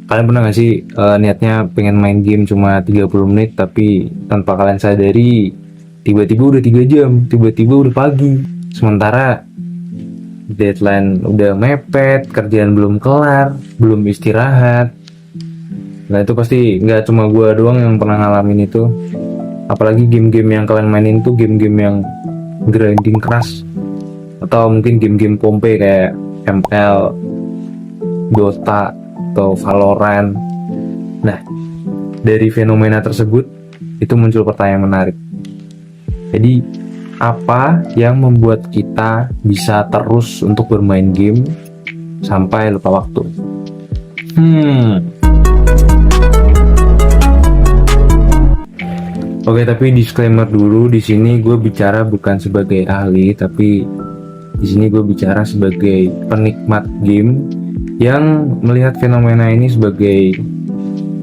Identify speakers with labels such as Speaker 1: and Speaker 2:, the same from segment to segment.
Speaker 1: Kalian pernah gak sih niatnya pengen main game cuma 30 menit tapi tanpa kalian sadari tiba-tiba udah 3 jam, tiba-tiba udah pagi. Sementara deadline udah mepet, kerjaan belum kelar, belum istirahat. Nah itu pasti nggak cuma gue doang yang pernah ngalamin itu. Apalagi game-game yang kalian mainin tuh game-game yang grinding keras. Atau mungkin game-game pompe kayak ML, Dota, atau Valorant. Nah, dari fenomena tersebut itu muncul pertanyaan menarik. Jadi, apa yang membuat kita bisa terus untuk bermain game sampai lupa waktu? Oke, tapi disclaimer dulu, di sini gue bicara bukan sebagai ahli, tapi di sini gue bicara sebagai penikmat game yang melihat fenomena ini sebagai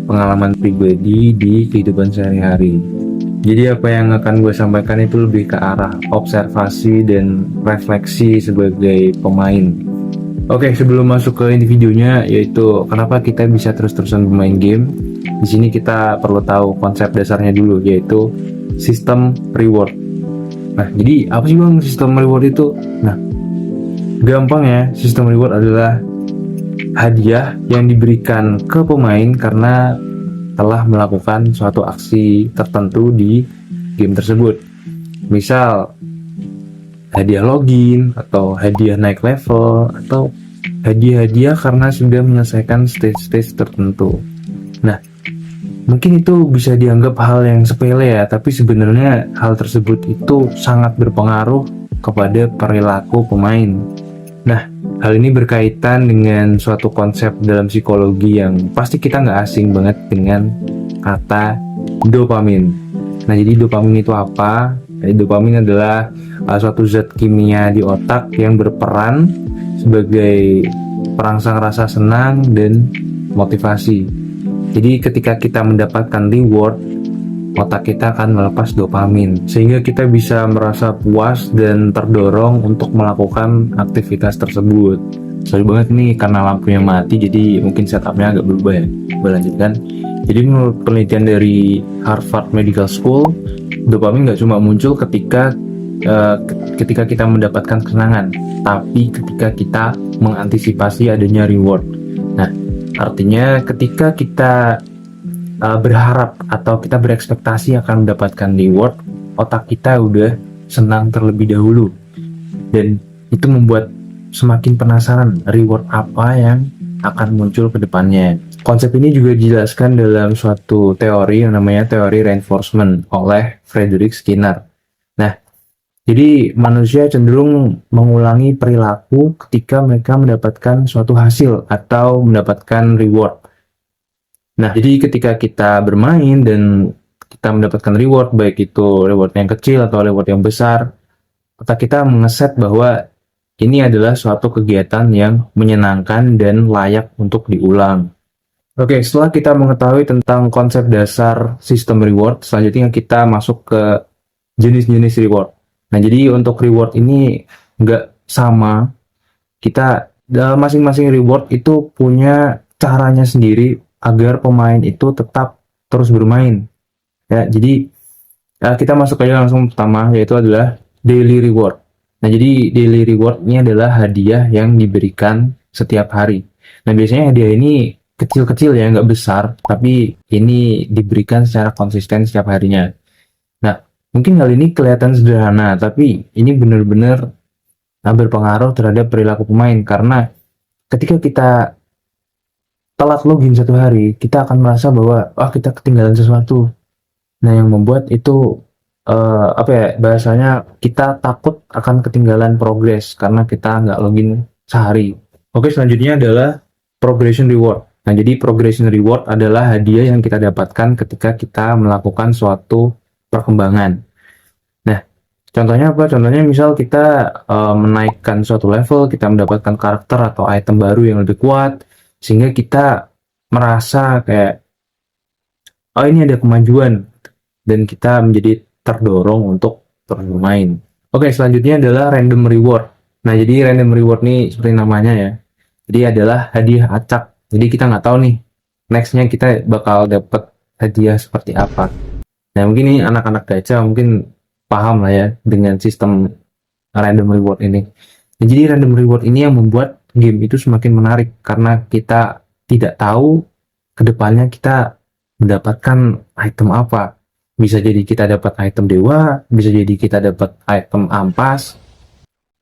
Speaker 1: pengalaman pribadi di kehidupan sehari-hari. Jadi apa yang akan gue sampaikan itu lebih ke arah observasi dan refleksi sebagai pemain. Oke, sebelum masuk ke inti videonya, yaitu kenapa kita bisa terus-terusan bermain game. Di sini kita perlu tahu konsep dasarnya dulu, yaitu sistem reward. Nah, jadi apa sih bang sistem reward itu? Nah, gampang ya, sistem reward adalah hadiah yang diberikan ke pemain karena telah melakukan suatu aksi tertentu di game tersebut. Misal hadiah login, atau hadiah naik level, atau hadiah-hadiah karena sudah menyelesaikan stage-stage tertentu. Nah, mungkin itu bisa dianggap hal yang sepele ya, tapi sebenarnya hal tersebut itu sangat berpengaruh kepada perilaku pemain. Nah, hal ini berkaitan dengan suatu konsep dalam psikologi yang pasti kita nggak asing banget dengan kata dopamin. Nah, jadi dopamin itu apa? Dopamin adalah suatu zat kimia di otak yang berperan sebagai perangsang rasa senang dan motivasi. Jadi ketika kita mendapatkan reward, otak kita akan melepas dopamin, sehingga kita bisa merasa puas dan terdorong untuk melakukan aktivitas tersebut. Sorry banget nih karena lampunya mati, jadi mungkin setupnya agak berubah ya. Gue lanjutkan. Jadi menurut penelitian dari Harvard Medical School, dopamin nggak cuma muncul ketika kita mendapatkan kesenangan, tapi ketika kita mengantisipasi adanya reward. Nah, artinya ketika kita berharap atau kita berekspektasi akan mendapatkan reward, otak kita udah senang terlebih dahulu, dan itu membuat semakin penasaran reward apa yang akan muncul ke depannya. Konsep ini juga dijelaskan dalam suatu teori yang namanya teori reinforcement oleh Frederick Skinner. Nah, jadi manusia cenderung mengulangi perilaku ketika mereka mendapatkan suatu hasil atau mendapatkan reward. Nah, jadi ketika kita bermain dan kita mendapatkan reward, baik itu reward yang kecil atau reward yang besar, otak kita mengeset bahwa ini adalah suatu kegiatan yang menyenangkan dan layak untuk diulang. Oke, setelah kita mengetahui tentang konsep dasar sistem reward, selanjutnya kita masuk ke jenis-jenis reward. Nah, jadi untuk reward ini nggak sama. Kita dalam masing-masing reward itu punya caranya sendiri agar pemain itu tetap terus bermain. Ya, jadi kita masuk aja langsung pertama, yaitu adalah daily reward. Nah, jadi daily reward ini adalah hadiah yang diberikan setiap hari. Nah, biasanya hadiah ini kecil-kecil ya, nggak besar, tapi ini diberikan secara konsisten setiap harinya. Nah, mungkin hal ini kelihatan sederhana, tapi ini benar-benar berpengaruh terhadap perilaku pemain, karena ketika kita telat login satu hari, kita akan merasa bahwa kita ketinggalan sesuatu. Nah, yang membuat itu bahasanya kita takut akan ketinggalan progres karena kita nggak login sehari. Oke, selanjutnya adalah progression reward. Nah, jadi progression reward adalah hadiah yang kita dapatkan ketika kita melakukan suatu perkembangan. Nah, contohnya apa? Contohnya misal kita menaikkan suatu level, kita mendapatkan karakter atau item baru yang lebih kuat, sehingga kita merasa kayak, ini ada kemajuan, dan kita menjadi terdorong untuk terus bermain. Oke, selanjutnya adalah random reward. Nah, jadi random reward nih seperti namanya ya, jadi adalah hadiah acak. Jadi kita nggak tahu nih nextnya kita bakal dapat hadiah seperti apa. Nah mungkin ini anak-anak gacha mungkin paham lah ya dengan sistem random reward ini. Nah, jadi random reward ini yang membuat game itu semakin menarik karena kita tidak tahu kedepannya kita mendapatkan item apa. Bisa jadi kita dapat item dewa, bisa jadi kita dapat item ampas,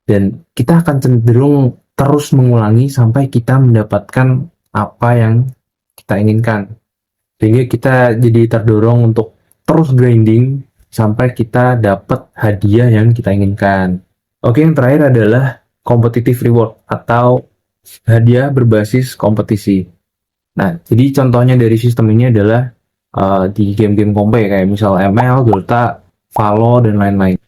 Speaker 1: dan kita akan cenderung terus mengulangi sampai kita mendapatkan apa yang kita inginkan. Sehingga kita jadi terdorong untuk terus grinding sampai kita dapat hadiah yang kita inginkan. Oke, yang terakhir adalah competitive reward atau hadiah berbasis kompetisi. Nah, jadi contohnya dari sistem ini adalah di game-game kompe kayak misal ML, Dota, Valo, dan lain-lain.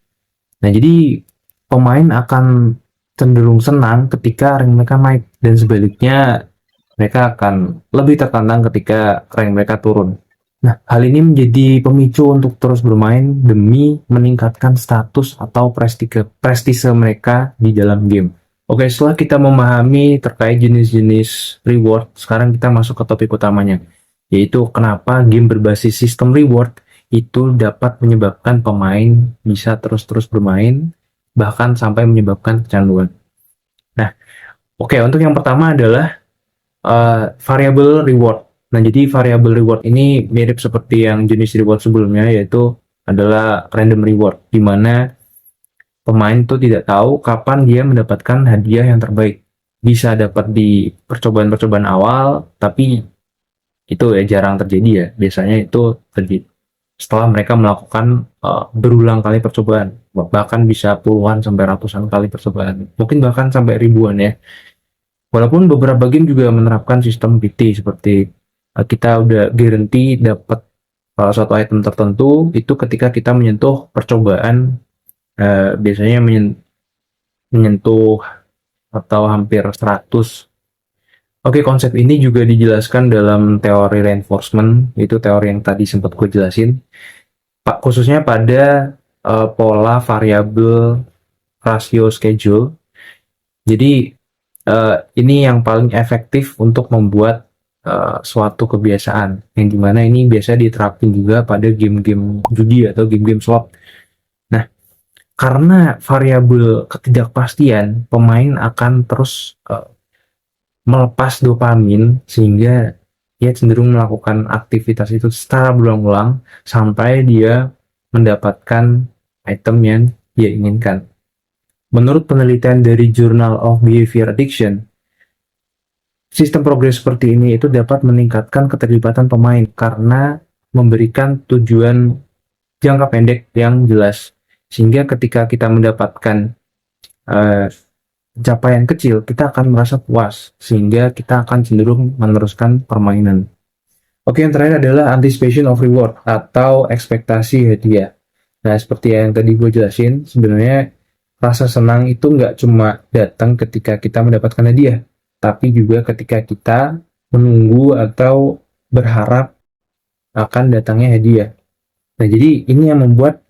Speaker 1: Nah, jadi pemain akan cenderung senang ketika rank mereka naik dan sebaliknya mereka akan lebih tertantang ketika rank mereka turun. Nah, hal ini menjadi pemicu untuk terus bermain demi meningkatkan status atau prestise mereka di dalam game. Oke, setelah kita memahami terkait jenis-jenis reward, sekarang kita masuk ke topik utamanya, yaitu kenapa game berbasis sistem reward itu dapat menyebabkan pemain bisa terus-terus bermain, bahkan sampai menyebabkan kecanduan. Nah, oke, untuk yang pertama adalah variable reward. Nah, jadi variable reward ini mirip seperti yang jenis reward sebelumnya, yaitu adalah random reward, di mana pemain itu tidak tahu kapan dia mendapatkan hadiah yang terbaik. Bisa dapat di percobaan-percobaan awal, tapi itu ya jarang terjadi ya. Biasanya itu terjadi setelah mereka melakukan berulang kali percobaan, bahkan bisa puluhan sampai ratusan kali percobaan, mungkin bahkan sampai ribuan ya. Walaupun beberapa game juga menerapkan sistem PT seperti kita udah guarantee dapat suatu item tertentu itu ketika kita menyentuh percobaan, biasanya menyentuh atau hampir 100. Oke, konsep ini juga dijelaskan dalam teori reinforcement, itu teori yang tadi sempat gue jelasin, khususnya pada pola variabel rasio schedule. Jadi ini yang paling efektif untuk membuat suatu kebiasaan, yang dimana ini biasa diterapin juga pada game-game judi atau game-game slot. Nah, karena variabel ketidakpastian, pemain akan terus melepas dopamin sehingga dia cenderung melakukan aktivitas itu secara berulang-ulang sampai dia mendapatkan item yang dia inginkan. Menurut penelitian dari Journal of Behavior Addiction, sistem progres seperti ini itu dapat meningkatkan keterlibatan pemain karena memberikan tujuan jangka pendek yang jelas. Sehingga ketika kita mendapatkan capaian kecil, kita akan merasa puas, sehingga kita akan cenderung meneruskan permainan. Oke, yang terakhir adalah anticipation of reward atau ekspektasi hadiah. Nah, seperti yang tadi gue jelasin, sebenarnya rasa senang itu nggak cuma datang ketika kita mendapatkan hadiah, tapi juga ketika kita menunggu atau berharap akan datangnya hadiah. Nah, jadi ini yang membuat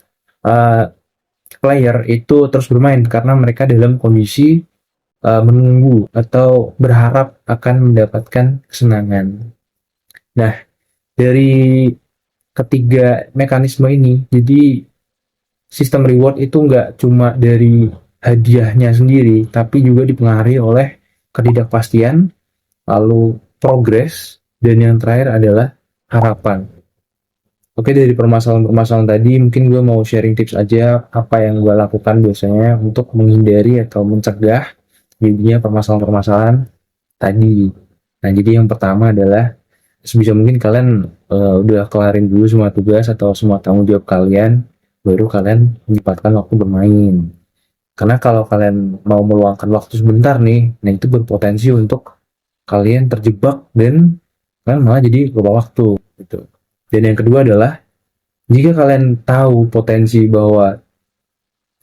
Speaker 1: player itu terus bermain karena mereka dalam kondisi menunggu atau berharap akan mendapatkan kesenangan. Nah, dari ketiga mekanisme ini, jadi sistem reward itu nggak cuma dari hadiahnya sendiri, tapi juga dipengaruhi oleh ketidakpastian, lalu progres, dan yang terakhir adalah harapan. Oke, dari permasalahan-permasalahan tadi, mungkin gue mau sharing tips aja apa yang gue lakukan biasanya untuk menghindari atau mencegah jadinya permasalahan-permasalahan tadi. Nah, jadi yang pertama adalah sebisa mungkin kalian udah kelarin dulu semua tugas atau semua tanggung jawab kalian, baru kalian menyempatkan waktu bermain. Karena kalau kalian mau meluangkan waktu sebentar nih, nah itu berpotensi untuk kalian terjebak dan kalian malah jadi lupa waktu gitu. Dan yang kedua adalah jika kalian tahu potensi bahwa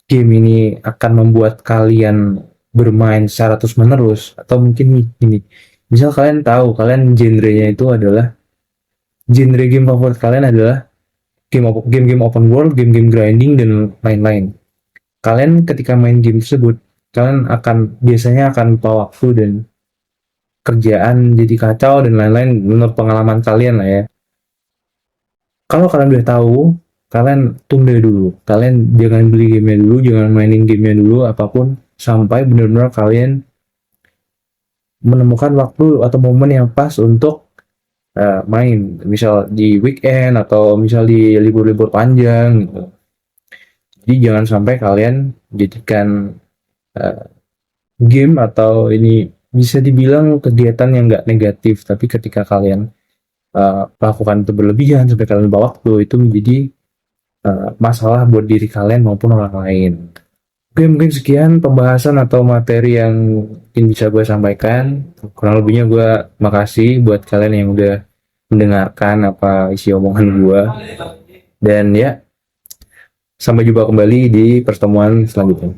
Speaker 1: game ini akan membuat kalian bermain secara terus menerus, atau mungkin ini misal kalian tahu kalian genrenya itu adalah genre game favorit kalian adalah game-game open world, game-game grinding dan lain-lain. Kalian ketika main game tersebut, kalian akan biasanya akan lupa waktu dan kerjaan jadi kacau dan lain-lain menurut pengalaman kalian lah ya. Kalau kalian udah tahu, kalian tunda dulu. Kalian jangan beli gamenya dulu, jangan mainin gamenya dulu, apapun sampai benar-benar kalian menemukan waktu atau momen yang pas untuk main. Misal di weekend atau misal di libur-libur panjang gitu. Jadi jangan sampai kalian jadikan uh, game atau ini bisa dibilang kegiatan yang nggak negatif, tapi ketika kalian melakukan itu berlebihan sampai kalian lupa waktu, itu menjadi masalah buat diri kalian maupun orang lain. Oke, mungkin sekian pembahasan atau materi yang mungkin bisa gue sampaikan. Kurang lebihnya gue makasih buat kalian yang udah mendengarkan apa isi omongan gue. Dan ya, sampai jumpa kembali di pertemuan selanjutnya.